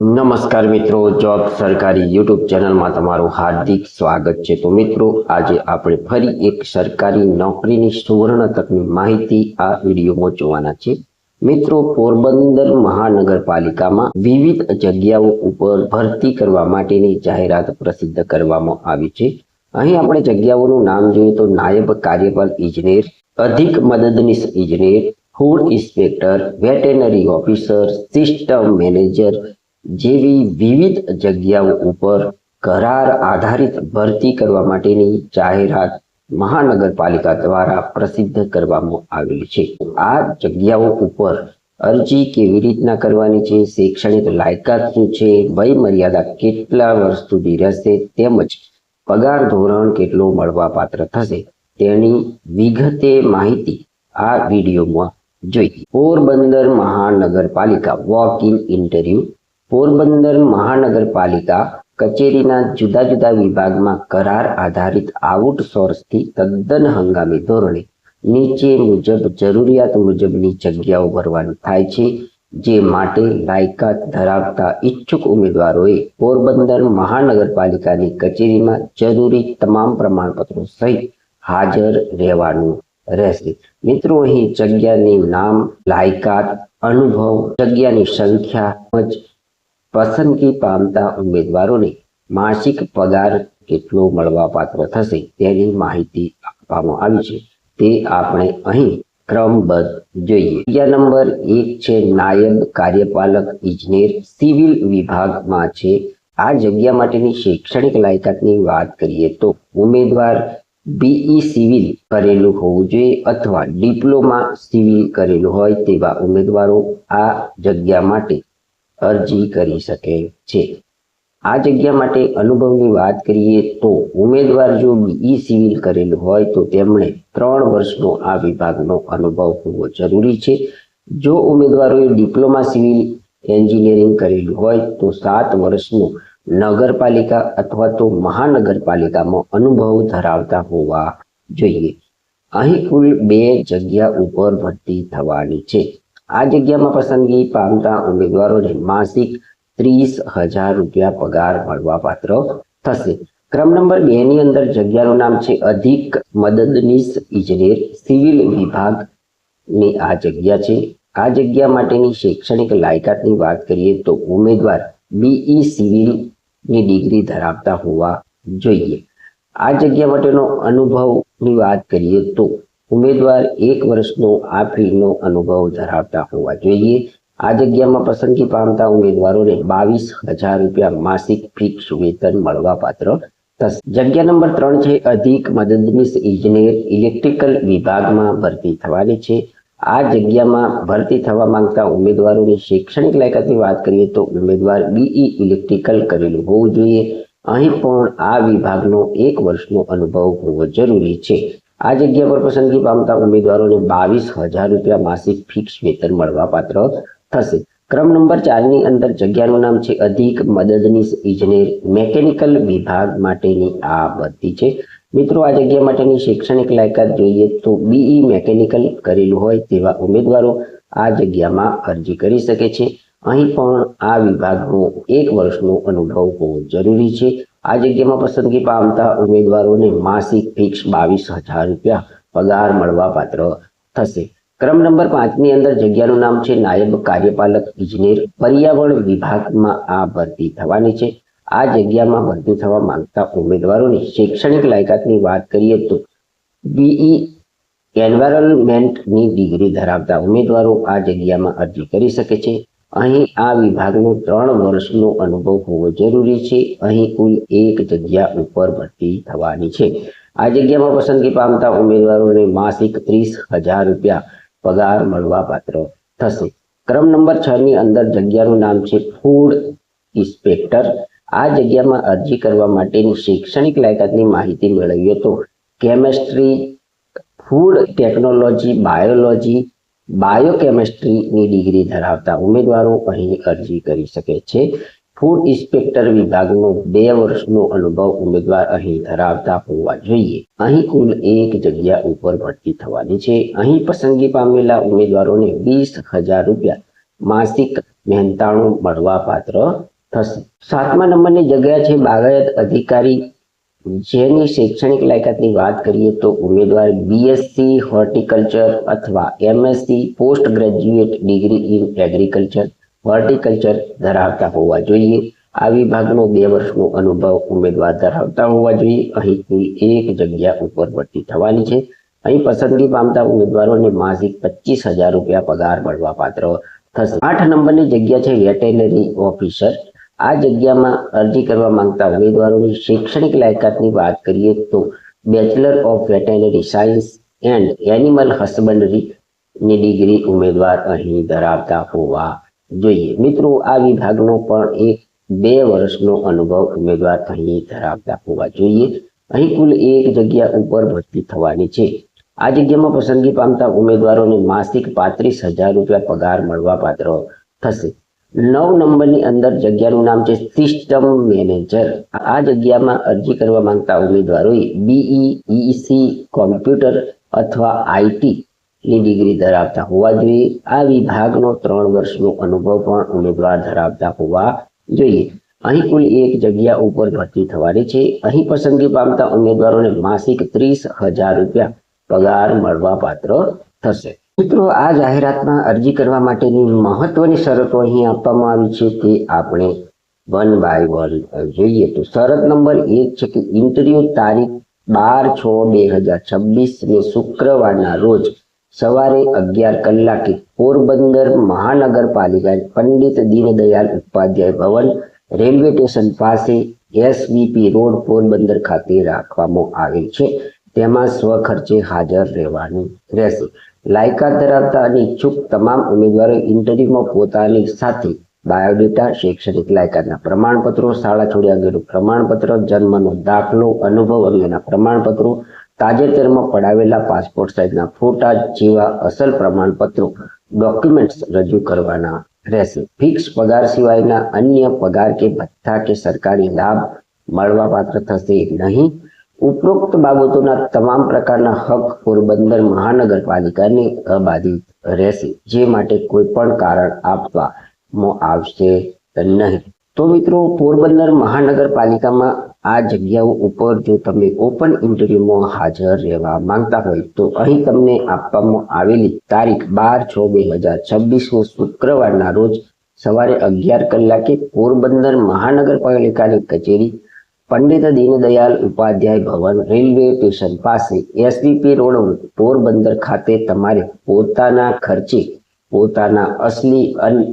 નમસ્કાર મિત્રો, જોબ સરકારી યુટ્યુબ ચેનલમાં તમારું હાર્દિક સ્વાગત છે। તો મિત્રો, આજે આપણે ફરી એક સરકારી નોકરીની સુવર્ણ તકની માહિતી આ વિડીયોમાં જોવાના છે। મિત્રો, પોરબંદર મહાનગરપાલિકામાં વિવિધ જગ્યાઓ ઉપર ભરતી કરવા માટેની જાહેરાત પ્રસિદ્ધ કરવામાં આવી છે। અહીં આપણે જગ્યાઓનું નામ જોઈએ તો નાયબ કાર્યપાલક ઇજનેર, અધિક મદદનીશ ઇજનેર, food inspector, veterinary officer, system manager જેવી વિવિધ જગ્યાઓ ઉપર કરાર આધારિત ભરતી કરવા માટેની જાહેરાત મહાનગરપાલિકા દ્વારા પ્રસિદ્ધ કરવામાં આવેલી છે। આ જગ્યાઓ ઉપર અરજી કેવી રીતના કરવાની છે, શૈક્ષણિક લાયકાત શું છે, વય મર્યાદા કેટલા વર્ષ સુધી રહેશે, તેમજ પગાર ધોરણ કેટલો મળવાપાત્ર થશે તેની વિગતે માહિતી આ વિડીયોમાં જોઈએ। પોરબંદર મહાનગરપાલિકા વોક ઇન ઇન્ટરવ્યુ। પોરબંદર મહાનગરપાલિકા કચેરીના જુદા જુદા વિભાગમાં કરાર આધારિત આઉટસોર્સથી તદ્દન હંગામી ધોરણે નીચે મુજબ જરૂરિયાત મુજબની જગ્યાઓ ભરવાની થાય છે, જે માટે લાયકાત ધરાવતા ઈચ્છુક ઉમેદવારોએ પોરબંદર મહાનગરપાલિકાની કચેરીમાં જરૂરી તમામ પ્રમાણપત્રો સહિત હાજર રહેવાનું રહેશે। મિત્રો, અહીં જગ્યાની નામ, લાયકાત, અનુભવ, જગ્યાની સંખ્યા, પસંદગી પામતા ઉમેદવારોને માસિક પગાર કેટલો મળવાપાત્ર થશે તેની માહિતી આપવામાં આવી છે, તે આપણે અહીં ક્રમબદ્ધ જોઈએ। જગ્યા નંબર 1 છે નાયબ કાર્યપાલક ઇજનેર, સિવિલ વિભાગમાં છે। આ જગ્યા માટેની શૈક્ષણિક લાયકાતની વાત કરીએ તો ઉમેદવાર બીઈ સિવિલ કરેલું હોવું જોઈએ અથવા ડિપ્લોમા સિવિલ કરેલું હોય તેવા ઉમેદવારો આ જગ્યા માટે અરજી કરી શકે છે। આ જગ્યા માટે અનુભવની વાત કરીએ તો ઉમેદવાર જો બીઈ સિવિલ કરેલું હોય તો તેમણે 3 વર્ષનો આ વિભાગનો અનુભવ હોવો જરૂરી છે। જો ઉમેદવારોએ ડિપ્લોમા સિવિલ એન્જિનિયરિંગ કરેલું હોય તો 7 વર્ષનો નગરપાલિકા અથવા તો મહાનગરપાલિકામાં અનુભવ ધરાવતા હોવા જોઈએ। અહીં કુલ 2 જગ્યા ઉપર ભરતી થવાની છે। આ જગ્યામાં પસંદગી પામતા ઉમેદવારોને માસિક 30,000 રૂપિયા પગાર મળવાપાત્ર થશે। ક્રમ નંબર 2 ની અંદર જગ્યાનું નામ છે અધિક મદદનીશ ઇજનેર, સિવિલ વિભાગની આ જગ્યા છે। આ જગ્યા માટેની શૈક્ષણિક લાયકાતની વાત કરીએ તો ઉમેદવાર બીઈ સિવિલની ડિગ્રી ધરાવતા હોવા જોઈએ। આ જગ્યા માટેનો અનુભવની વાત કરીએ તો ઉમેદવાર 1 વર્ષનો આ ફિલ્ડનો અનુભવ ધરાવતા હોવા જોઈએ। આ જગ્યામાં પસંદગી પામતા ઉમેદવારોને 22,000 રૂપિયા માસિક ફિક્સ વેતન મળવાપાત્ર થશે। જગ્યા નંબર 3 છે અધિક મદદનીશ ઇજનેર, ઇલેક્ટ્રિકલ વિભાગમાં ભરતી થવાની છે। આ જગ્યામાં ભરતી થવા માંગતા ઉમેદવારોની શૈક્ષણિક લાયકાતની વાત કરીએ તો ઉમેદવાર બીઈ ઇલેક્ટ્રિકલ કરેલું હોવું જોઈએ। અહીં પણ આ વિભાગનો 1 વર્ષનો અનુભવ હોવો જરૂરી છે। આ જગ્યા પર પસંદગી પામતા ઉમેદવારોને 22,000 રૂપિયા માસિક ફિક્સ વેતન મળવાપાત્ર થશે। ક્રમ નંબર 4 ની અંદર જગ્યાનું નામ છે અધિક મદદનીશ ઇજનેર, મેકેનિકલ વિભાગ માટેની આ ભરતી છે। મિત્રો, આ જગ્યા માટેની શૈક્ષણિક લાયકાત જોઈએ તો બીઈ મેકેનિકલ કરેલું હોય તેવા ઉમેદવારો આ જગ્યામાં અરજી કરી શકે છે। અહીં પણ આ વિભાગનો 1 વર્ષનો અનુભવ હોવો જરૂરી છે। આ જગ્યામાં પસંદગી પામતા ઉમેદવારોને માસિક ફિક્સ 22,000 રૂપિયા પગાર મળવાપાત્ર થશે। ક્રમ નંબર 5 ની અંદર જગ્યાનું નામ છે નાયબ કાર્યપાલક ઇજનેર, પર્યાવરણ વિભાગમાં આ ભરતી થવાની છે। આ જગ્યામાં ભરતી થવા માંગતા ઉમેદવારોની શૈક્ષણિક લાયકાતની વાત કરીએ તો બીઈ એન્વાયરમેન્ટની ડિગ્રી ધરાવતા ઉમેદવારો આ જગ્યામાં અરજી કરી શકે છે। અહીં આ વિભાગનો 3 વર્ષનો અનુભવ હોવો જરૂરી છે। અહીં કુલ 1 જગ્યા ઉપર ભરતી થવાની છે। આ જગ્યામાં પસંદગી પામતા ઉમેદવારોને માસિક 30,000 રૂપિયા પગાર મળવાપાત્ર થશે। ક્રમ નંબર 6 ની અંદર જગ્યાનું નામ છે ફૂડ ઇન્સ્પેક્ટર। આ જગ્યામાં અરજી કરવા માટેની શૈક્ષણિક લાયકાતની માહિતી મેળવીએ તો કેમેસ્ટ્રી, ફૂડ ટેકનોલોજી, બાયોલોજી, બાયોકેમિસ્ટ્રીની ડિગ્રી ધરાવતા ઉમેદવારો અહીં અરજી કરી શકે છે। ફૂડ ઇન્સ્પેક્ટર વિભાગનો 2 વર્ષનો અનુભવ ઉમેદવાર અહીં ધરાવતા હોવા જોઈએ। અહીં કુલ 1 જગ્યા ઉપર ભરતી થવાની છે। અહીં પસંદગી પામેલા ઉમેદવારોને 20,000 રૂપિયા માસિક 99 મળવા પાત્ર થશે. 7મા નંબરની જગ્યા છે બાગાયત અધિકારી, જેની શૈક્ષણિક લાયકાતની વાત કરીએ તો ઉમેદવાર બીએસસી હોર્ટિકલ્ચર અથવા MSc post graduate degree in agriculture horticulture ધરાવતા હોવા જોઈએ. આ વિભાગનો 2 વર્ષનો અનુભવ ઉમેદવાર ધરાવતા હોવા જોઈએ. અહીં કુલ 1 જગ્યા ઉપર ભરતી થવાની છે. અહીં પસંદગી પામતા ઉમેદવારોને માસિક 25,000 રૂપિયા પગાર મળવા પાત્ર થશે. 8 નંબરની જગ્યા છે વેટેનરી ઓફિસર. આ જગ્યામાં અરજી કરવા માંગતા ઉમેદવારોની શૈક્ષણિક લાયકાતની વાત કરીએ તો bachelor of veterinary science and animal husbandry ની ડિગ્રી ઉમેદવાર અહીં ધરાવતા હોવા જોઈએ. મિત્રો, આ વિભાગનો પણ 2 વર્ષનો અનુભવ ઉમેદવાર અહીં ધરાવતા હોવા જોઈએ. અહીં કુલ 1 જગ્યા ઉપર ભરતી થવાની છે. આ જગ્યામાં પસંદગી પામતા ઉમેદવારોને માસિક 35,000 રૂપિયા પગાર મળવા પાત્ર થશે. 9 નંબરની અંદર જગ્યાનું નામ છે સિસ્ટમ મેનેજર. આ જગ્યામાં અરજી કરવા માંગતા ઉમેદવારોએ બીઈસી કોમ્પ્યુટર અથવા આઈટી ની ડિગ્રી ધરાવતા હોવા જોઈએ. આ વિભાગનો 3 વર્ષનો અનુભવ પણ ઉમેદવાર ધરાવતા હોવા જોઈએ. અહીં કુલ 1 જગ્યા ઉપર ભરતી થવાની છે. અહીં પસંદગી પામતા ઉમેદવારોને માસિક 30,000 રૂપિયા પગાર મળવા પાત્ર થશે. મિત્રો, આ જાહેરાતમાં અરજી કરવા માટેની મહત્વની શરતો અહીં આપવામાં આવી છે તે આપણે 1 બાય 1 જોઈએ. તો શરત નંબર 1 છે કે ઇન્ટરવ્યુ તારીખ 12/6/2026 ને શુક્રવારના રોજ સવારે 11 કલાકે પોરબંદર મહાનગરપાલિકા પંડિત દીનદયાળ ઉપાધ્યાય ભવન રેલવે સ્ટેશન પાસે એસવીપી રોડ પોરબંદર ખાતે રાખવામાં આવેલ છે. તેમાં સ્વખર્ચે હાજર રહેવાનું રહેશે. લાયકાત ધરાવતા અને ઈચ્છુક તમામ ઉમેદવારો ઇન્ટરવ્યુમાં પોતાની સાથે બાયોડેટા, શૈક્ષણિક લાયકાતના પ્રમાણપત્રો, શાળા છોડ્યા અંગેનું પ્રમાણપત્ર, જન્મનો દાખલો, અનુભવ અંગેના પ્રમાણપત્રો, તાજેતરમાં પડાવેલા પાસપોર્ટ સાઇઝના ફોટા જેવા અસલ પ્રમાણપત્રો ડોક્યુમેન્ટ્સ રજૂ કરવાના રહેશે. ફિક્સ પગાર સિવાયના અન્ય પગાર કે ભથ્થા કે સરકારી લાભ મળવા પાત્ર થશે નહીં. ઉપરોક્ત બાબતોના તમામ પ્રકારના હક પોરબંદર મહાનગરપાલિકાને અબાધિત રહેશે, જે માટે કોઈ પણ કારણ આપવામાં આવશે નહીં. તો મિત્રો, પોરબંદર મહાનગરપાલિકામાં આ જગ્યાઓ ઉપર જો તમે ઓપન ઇન્ટરવ્યુમાં હાજર રહેવા માંગતા હોય તો અહીં તમને આપવામાં આવેલી તારીખ 12/6/2026 શુક્રવારના રોજ સવારે 11 કલાકે પોરબંદર મહાનગરપાલિકાની કચેરી પંડિત દીનદયાળ ઉપાધ્યાય ભવન રેલવે સ્ટેશન પાસે એસવીપી રોડ પોરબંદર ખાતે તમારે પોતાના ખર્ચે પોતાના અસલી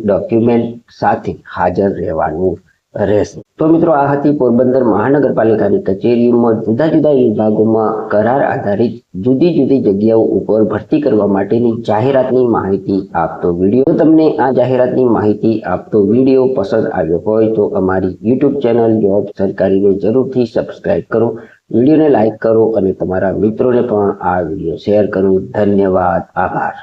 ડોક્યુમેન્ટ સાથે હાજર રહેવાનું રહેશે. તો મિત્રો, આ હતી પોરબંદર મહાનગરપાલિકાની કચેરીઓમાં જુદા જુદા વિભાગોમાં કરાર આધારિત જુદી જુદી જગ્યાઓ ઉપર ભરતી કરવા માટેની જાહેરાતની માહિતી આપતો વિડીયો. તમને આ જાહેરાતની માહિતી આપતો વિડીયો પસંદ આવ્યો હોય તો અમારી યુટ્યુબ ચેનલ જોબ સરકારીને જરૂરથી સબસ્ક્રાઇબ કરો, વિડીયોને લાઇક કરો અને તમારા મિત્રોને પણ આ વિડીયો શેર કરો. ધન્યવાદ, આભાર.